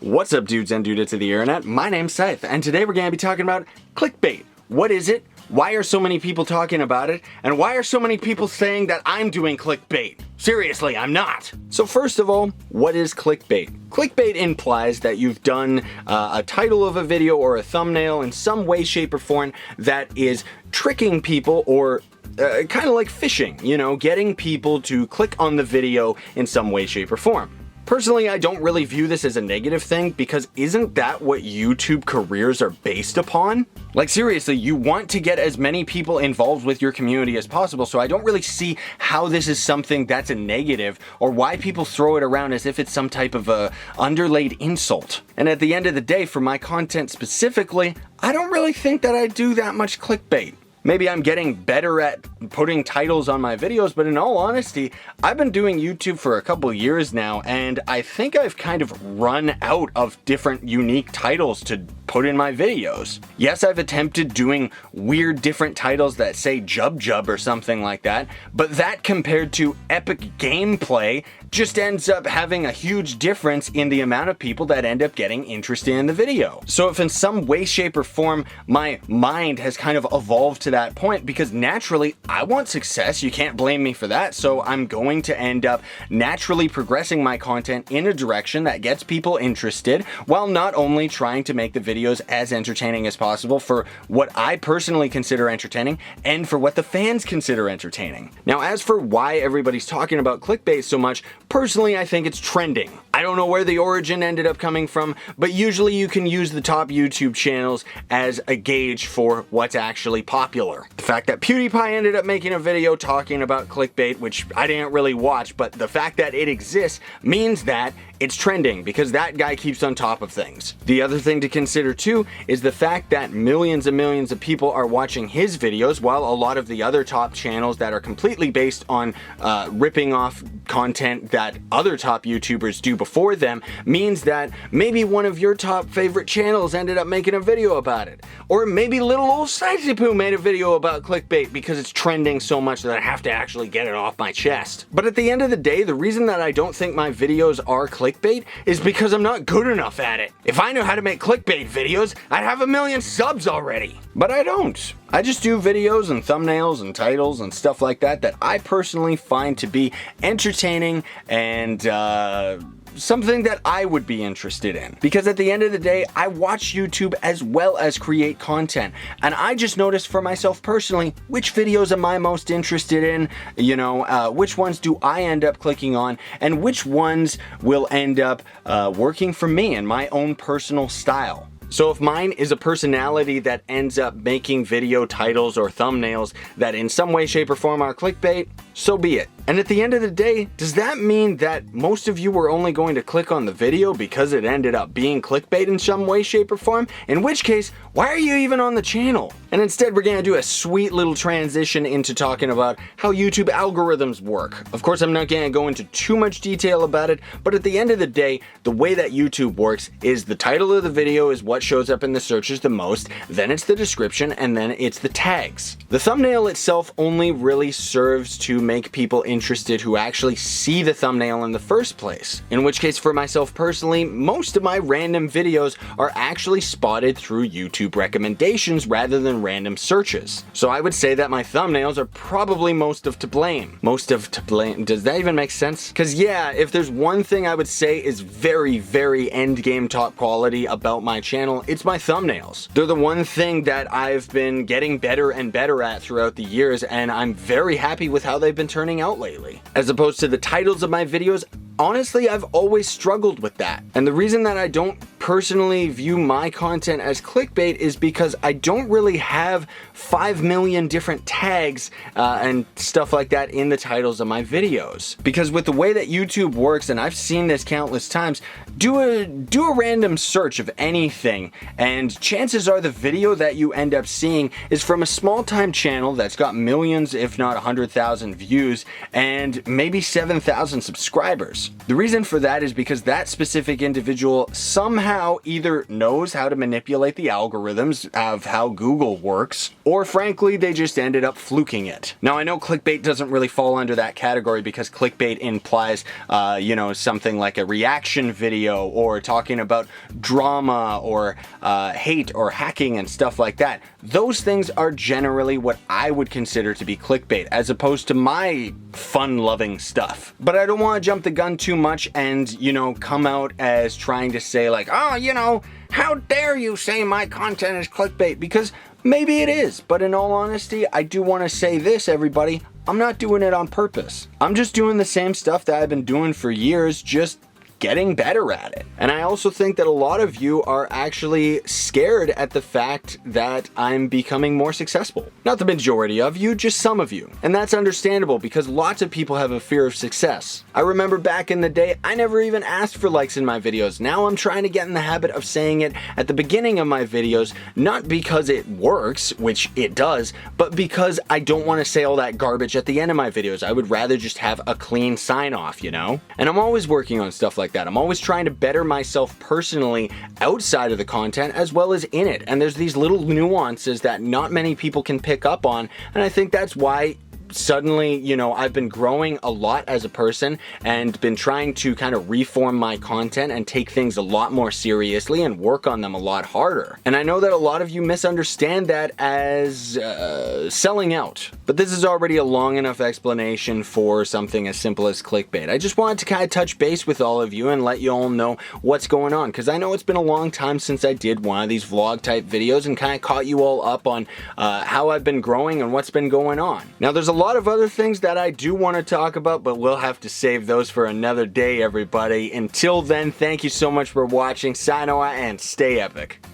What's up, dudes and dudettes of the internet? My name's Scythe, and today we're going to be talking about clickbait. What is it? Why are so many people talking about it? And why are so many people saying that I'm doing clickbait? Seriously, I'm not. So first of all, what is clickbait? Clickbait implies that you've done a title of a video or a thumbnail in some way, shape, or form that is tricking people or kind of like phishing, you know, getting people to click on the video in some way, shape, or form. Personally, I don't really view this as a negative thing because isn't that what YouTube careers are based upon? Like seriously, you want to get as many people involved with your community as possible, so I don't really see how this is something that's a negative or why people throw it around as if it's some type of a underlaid insult. And at the end of the day, for my content specifically, I don't really think that I do that much clickbait. Maybe I'm getting better at putting titles on my videos, but in all honesty, I've been doing YouTube for a couple years now, and I think I've kind of run out of different unique titles to put in my videos. Yes, I've attempted doing weird different titles that say Jub Jub or something like that, but that compared to epic gameplay just ends up having a huge difference in the amount of people that end up getting interested in the video. So if in some way, shape, or form my mind has kind of evolved to that point, because naturally I want success, you can't blame me for that, so I'm going to end up naturally progressing my content in a direction that gets people interested while not only trying to make the videos as entertaining as possible for what I personally consider entertaining and for what the fans consider entertaining. Now, as for why everybody's talking about clickbait so much, personally I think it's trending. I don't know where the origin ended up coming from, but usually you can use the top YouTube channels as a gauge for what's actually popular. The fact that PewDiePie ended up making a video talking about clickbait, which I didn't really watch, but the fact that it exists means that it's trending because that guy keeps on top of things. The other thing to consider too is the fact that millions and millions of people are watching his videos while a lot of the other top channels that are completely based on ripping off content that other top YouTubers do before them means that maybe one of your top favorite channels ended up making a video about it. Or maybe little old Scythe made a video about clickbait because it's trending so much that I have to actually get it off my chest. But at the end of the day, the reason that I don't think my videos are clickbait is because I'm not good enough at it. If I knew how to make clickbait videos, I'd have 1 million subs already. But I don't. I just do videos and thumbnails and titles and stuff like that that I personally find to be entertaining and something that I would be interested in. Because at the end of the day, I watch YouTube as well as create content. And I just noticed for myself personally, which videos am I most interested in, you know, which ones do I end up clicking on, and which ones will end up working for me and my own personal style. So if mine is a personality that ends up making video titles or thumbnails that in some way, shape, or form are clickbait, so be it. And at the end of the day, does that mean that most of you were only going to click on the video because it ended up being clickbait in some way, shape, or form? In which case, why are you even on the channel? And instead, we're going to do a sweet little transition into talking about how YouTube algorithms work. Of course, I'm not going to go into too much detail about it, but at the end of the day, the way that YouTube works is the title of the video is what shows up in the searches the most, then it's the description, and then it's the tags. The thumbnail itself only really serves to make people interested who actually see the thumbnail in the first place. In which case, for myself personally, most of my random videos are actually spotted through YouTube recommendations rather than random searches. So I would say that my thumbnails are probably most of to blame. Most of to blame. Does that even make sense? Because yeah, if there's one thing I would say is very, very end game top quality about my channel, it's my thumbnails. They're the one thing that I've been getting better and better at throughout the years, and I'm very happy with how they've been turning out lately. As opposed to the titles of my videos, honestly, I've always struggled with that. And the reason that I don't personally view my content as clickbait is because I don't really have 5 million different tags and stuff like that in the titles of my videos. Because with the way that YouTube works, and I've seen this countless times, do a random search of anything, and chances are the video that you end up seeing is from a small-time channel that's got millions, if not 100,000 views, and maybe 7,000 subscribers. The reason for that is because that specific individual somehow somehow either knows how to manipulate the algorithms of how Google works, or frankly, they just ended up fluking it. Now, I know clickbait doesn't really fall under that category because clickbait implies, something like a reaction video or talking about drama or hate or hacking and stuff like that. Those things are generally what I would consider to be clickbait, as opposed to my fun-loving stuff. But I don't want to jump the gun too much and, come out as trying to say like, oh, how dare you say my content is clickbait, because maybe it is, but in all honesty, I do want to say this, everybody, I'm not doing it on purpose. I'm just doing the same stuff that I've been doing for years, just getting better at it. And I also think that a lot of you are actually scared at the fact that I'm becoming more successful. Not the majority of you, just some of you. And that's understandable because lots of people have a fear of success. I remember back in the day, I never even asked for likes in my videos. Now I'm trying to get in the habit of saying it at the beginning of my videos, not because it works, which it does, but because I don't want to say all that garbage at the end of my videos. I would rather just have a clean sign off, And I'm always working on stuff like that. I'm always trying to better myself personally outside of the content as well as in it. And there's these little nuances that not many people can pick up on. And I think that's why suddenly, I've been growing a lot as a person and been trying to kind of reform my content and take things a lot more seriously and work on them a lot harder. And I know that a lot of you misunderstand that as selling out. But this is already a long enough explanation for something as simple as clickbait. I just wanted to kind of touch base with all of you and let you all know what's going on, because I know it's been a long time since I did one of these vlog type videos and kind of caught you all up on how I've been growing and what's been going on. Now, there's a lot of other things that I do want to talk about, but we'll have to save those for another day, everybody. Until then, thank you so much for watching. Sayonara and stay epic.